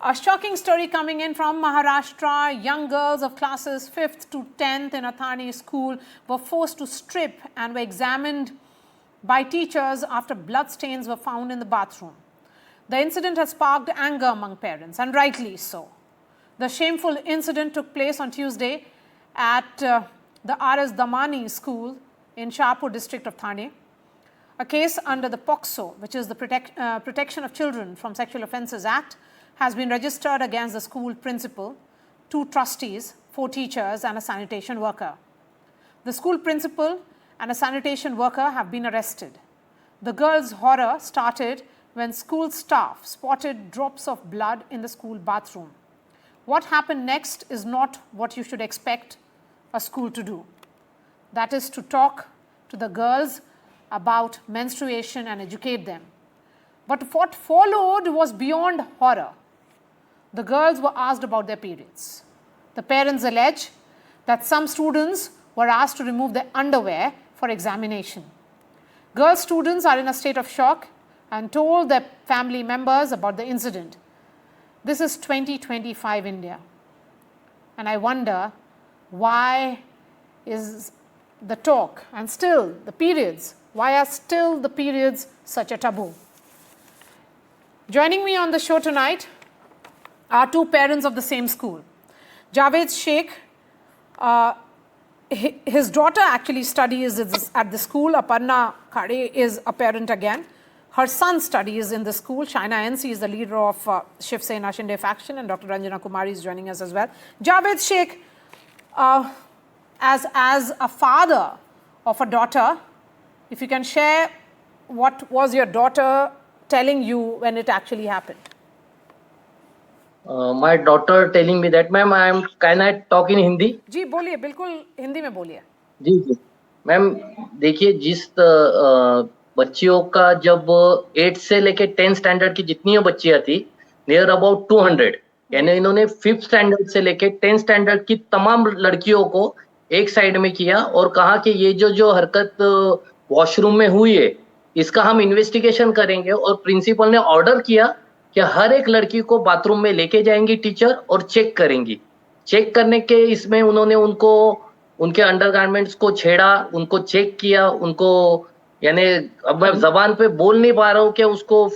A shocking story coming in from Maharashtra. Young girls of classes 5th to 10th in a Thane school were forced to strip and were examined by teachers after bloodstains were found in the bathroom. The incident has sparked anger among parents, and rightly so. The shameful incident took place on Tuesday at the R.S. Damani school in Shahpur district of Thane. A case under the POCSO, which is the Protection of Children from Sexual Offences Act, has been registered against the school principal, 2 trustees, 4 teachers and a sanitation worker. The school principal and a sanitation worker have been arrested. The girls' horror started when school staff spotted drops of blood in the school bathroom. What happened next is not what you should expect a school to do. That is to talk to the girls about menstruation and educate them. But what followed was beyond horror. The girls were asked about their periods. The parents allege that some students were asked to remove their underwear for examination. Girl students are in a state of shock and told their family members about the incident. This is 2025 India. And I wonder, why is the talk and still the periods, why are still the periods such a taboo? Joining me on the show tonight are 2 parents of the same school. Javed Sheikh, his daughter actually studies at the school. Aparna Khade is a parent again. Her son studies in the school. Shaina NC is the leader of Shiv Sena Shinde faction, and Dr. Ranjana Kumari is joining us as well. Javed Sheikh, as a father of a daughter, if you can share what was your daughter telling you when it actually happened? My daughter telling me that, ma'am, can I talk in Hindi? जी बोलिए, बिल्कुल हिंदी में बोलिए. जी जी ma'am, देखिए, जिस बच्चियों का जब 8 से लेके 10 स्टैंडर्ड की जितनी बच्चियां थी, नियर अबाउट 200, यानी इन्होंने 5th स्टैंडर्ड से लेके 10 स्टैंडर्ड की तमाम लड़कियों को एक साइड में किया और कहा कि ये जो हरकत वॉशरूम में हुई है, इसका हम इन्वेस्टिगेशन करेंगे. और प्रिंसिपल ने ऑर्डर किया कि हर एक लड़की को बाथरूम में लेके जाएंगी टीचर और चेक करेंगी. चेक करने के इसमें उन्होंने उनके अंडरगारमेंट्स को छेड़ा, उनको चेक किया, उनको, यानी अब मैं जबान पे बोल नहीं पा रहा हूँ कि उसको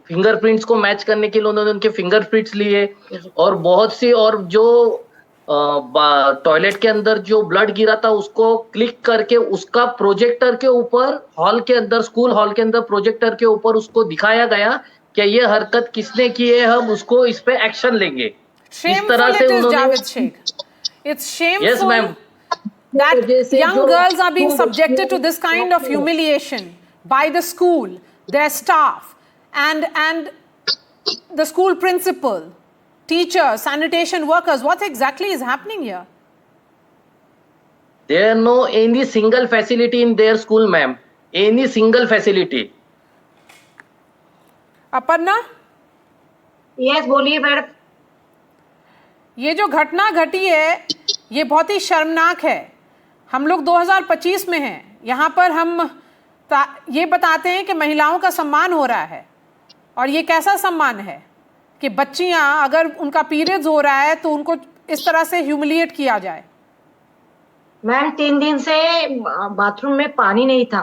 फिंगरप्रिंट्स को मैच करने के लिए उन्होंने उनके फिंगरप्रिंट्स लिए. और बहुत सी, और जो टॉयलेट के अंदर जो ब्लड गिरा था उसको क्लिक करके उसका प्रोजेक्टर के ऊपर स्कूल हॉल के अंदर प्रोजेक्टर के ऊपर उसको दिखाया गया कि ये हरकत किसने की है, हम उसको इस पे एक्शन लेंगे. इस तरह से उन्होंने. It's shameful that young girls are being subjected to this kind of humiliation by the school, their staff, and the school principal, teachers, sanitation workers. What exactly is happening here? There are no any single facility in their school, ma'am. Any single facility. Aparna? Yes, बोलिए madam. ये जो घटना घटी है ये बहुत ही शर्मनाक है. हम लोग 2025 में हैं. यहाँ पर हम ये बताते हैं कि महिलाओं का सम्मान हो रहा है, और ये कैसा सम्मान है कि बच्चियाँ अगर उनका पीरियड्स हो रहा है तो उनको इस तरह से ह्यूमिलिएट किया जाए. मैम 3 दिन से बाथरूम में पानी नहीं था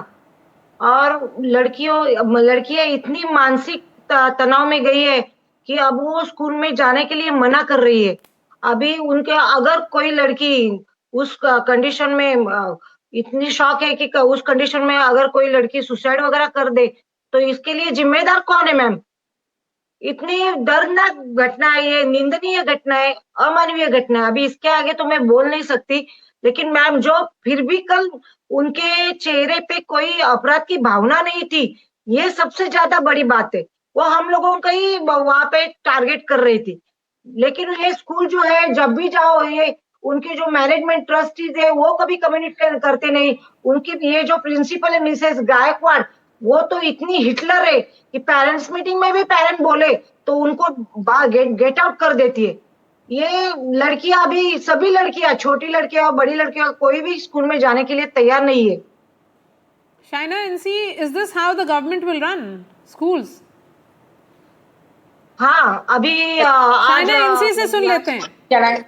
और लड़कियां इतनी मानसिक तनाव में गई है कि अब वो स्कूल में जाने के लिए मना कर रही है. अभी उनके अगर कोई लड़की उस कंडीशन में इतनी शॉक है कि उस कंडीशन में अगर कोई लड़की सुसाइड वगैरह कर दे तो इसके लिए जिम्मेदार कौन है मैम? इतनी दर्दनाक घटना है, ये निंदनीय घटना है, अमानवीय घटना है. अभी इसके आगे तो मैं बोल नहीं सकती, लेकिन मैम जो फिर भी कल उनके चेहरे पे कोई अपराध की भावना नहीं थी, ये सबसे ज्यादा बड़ी बात है. वो हम लोगों का ही वहां पे टारगेट कर रही थी. लेकिन ये स्कूल जो है, जब भी जाओ, ये उनके जो मैनेजमेंट ट्रस्टीज है वो कभी कम्युनिकेट करते नहीं. उनकी ये जो प्रिंसिपल है मिसेस गायकवाड़, वो तो इतनी हिटलर है कि पेरेंट्स मीटिंग में भी पेरेंट बोले तो उनको गेट आउट कर देती है. ये लड़कियां, अभी सभी लड़कियां, छोटी लड़कियां और बड़ी लड़कियां, कोई भी स्कूल में जाने के लिए तैयार नहीं है. Shaina NC, is this how the government will run schools? हाँ अभी शाइना इनसी से सुन लेते हैं Can I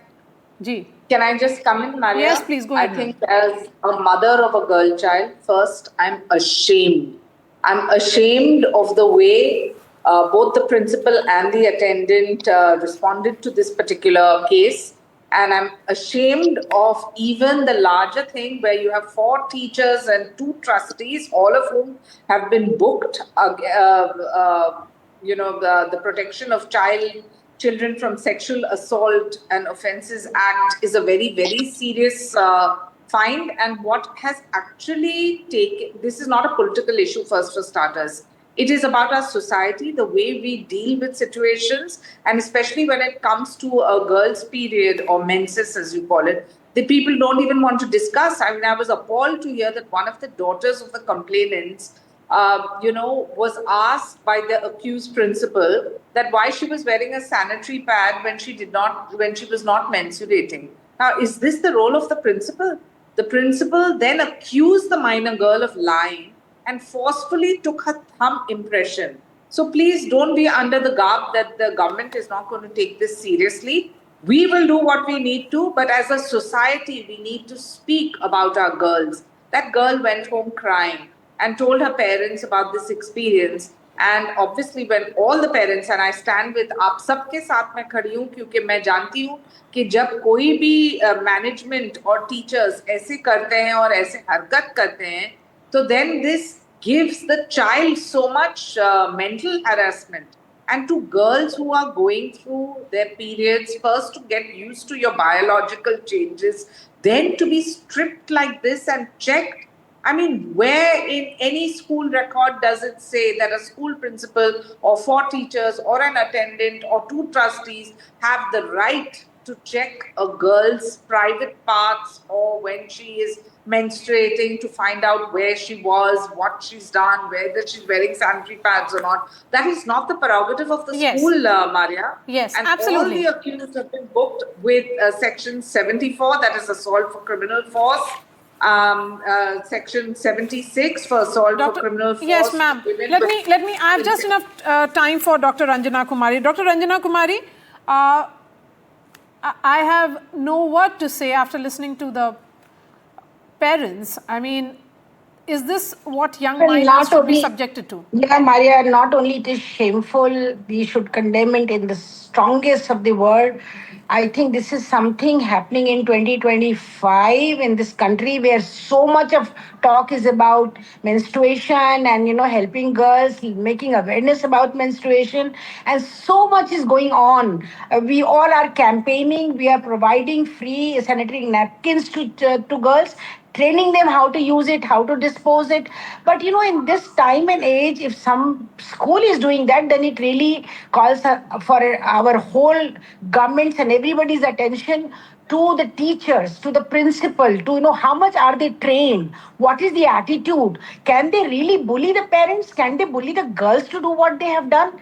ji. can I just come in, Maria? Yes, please, go ahead, I think as a mother of a girl child, first I'm ashamed. I'm ashamed of the way both the principal and the attendant responded to this particular case. And I'm ashamed of even the larger thing where you have 4 teachers and 2 trustees, all of whom have been booked. The Protection of Children from Sexual Assault and Offences Act is a very, very serious find. And what has actually taken, this is not a political issue, first for starters. It is about our society, the way we deal with situations, and especially when it comes to a girl's period or menses, as you call it, the people don't even want to discuss. I mean, I was appalled to hear that one of the daughters of the complainants, was asked by the accused principal that why she was wearing a sanitary pad when she was not menstruating. Now, is this the role of the principal? The principal then accused the minor girl of lying and forcefully took her thumb impression. So please don't be under the garb that the government is not going to take this seriously. We will do what we need to, but as a society, we need to speak about our girls. That girl went home crying and told her parents about this experience. And obviously when all the parents, and I stand with आप सबके साथ में खड़ी हूँ क्योंकि मैं जानती हूँ कि जब कोई भी मैनेजमेंट और टीचर्स ऐसे करते हैं और ऐसे हरकत करते हैं तो then this gives the child so much mental harassment. And to girls who are going through their periods, first to get used to your biological changes, then to be stripped like this and checked. I mean, where in any school record does it say that a school principal or 4 teachers or an attendant or 2 trustees have the right to check a girl's private parts or when she is menstruating to find out where she was, what she's done, whether she's wearing sanitary pads or not? That is not the prerogative of the Yes. school, Maria. Yes, and absolutely. all the accused have been booked with Section 74, that is assault for criminal force. Section 76 for assault for criminal force. Yes, ma'am. Let me. I have just enough time for Dr. Ranjana Kumari. Dr. Ranjana Kumari, I have no word to say after listening to the parents. I mean, is this what young minors should be subjected to? Yeah, Maria, not only it is shameful, we should condemn it in the strongest of the word. I think this is something happening in 2025 in this country where so much of talk is about menstruation and, helping girls, making awareness about menstruation, and so much is going on. We all are campaigning, we are providing free sanitary napkins to girls, training them how to use it, how to dispose it. But in this time and age, if some school is doing that, then it really calls for our whole government's and everybody's attention to the teachers, to the principal, to how much are they trained, what is the attitude, can they really bully the parents, can they bully the girls to do what they have done,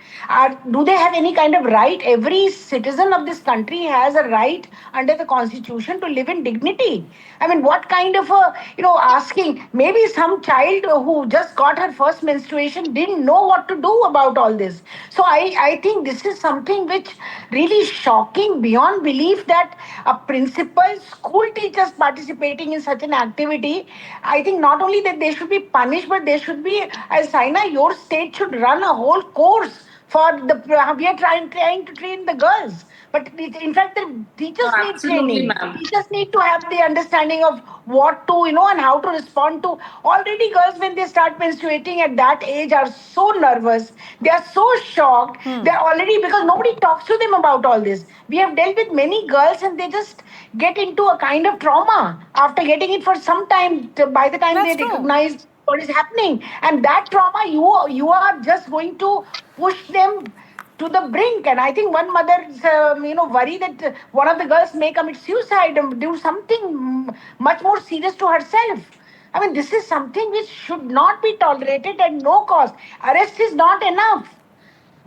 do they have any kind of right? Every citizen of this country has a right under the constitution to live in dignity. I mean, what kind of asking, maybe some child who just got her first menstruation didn't know what to do about all this. So I think this is something which really shocking beyond belief, that a principal, school teachers participating in such an activity. I think not only that they should be punished, but they should be, as Saina, your state should run a whole course for we are trying to train the girls. But in fact, the teachers need training. Ma'am. Teachers need to have the understanding of what to, and how to respond to. Already girls, when they start menstruating at that age, are so nervous. They are so shocked. They're already, because nobody talks to them about all this. We have dealt with many girls and they just get into a kind of trauma after getting it for some time. By the time That's they true. recognize what is happening. And that trauma, you are just going to push them to the brink. And I think one mother worry that one of the girls may commit suicide and do something much more serious to herself. I mean, this is something which should not be tolerated at no cost. Arrest is not enough.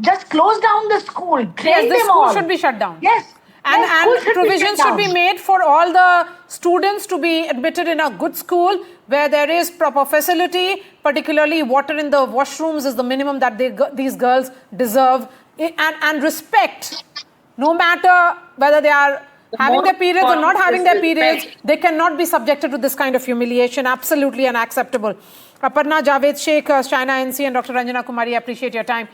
Just close down the school. Train Yes, the them school all. should be shut down. Yes. And provisions should be made for all the students to be admitted in a good school where there is proper facility, particularly water in the washrooms is the minimum that these girls deserve and respect, no matter whether they are having most their periods or not important having is their periods, respect. they cannot be subjected to this kind of humiliation. Absolutely unacceptable. Aparna, Javed Sheikh, China NC, and Dr. Ranjana Kumari, I appreciate your time.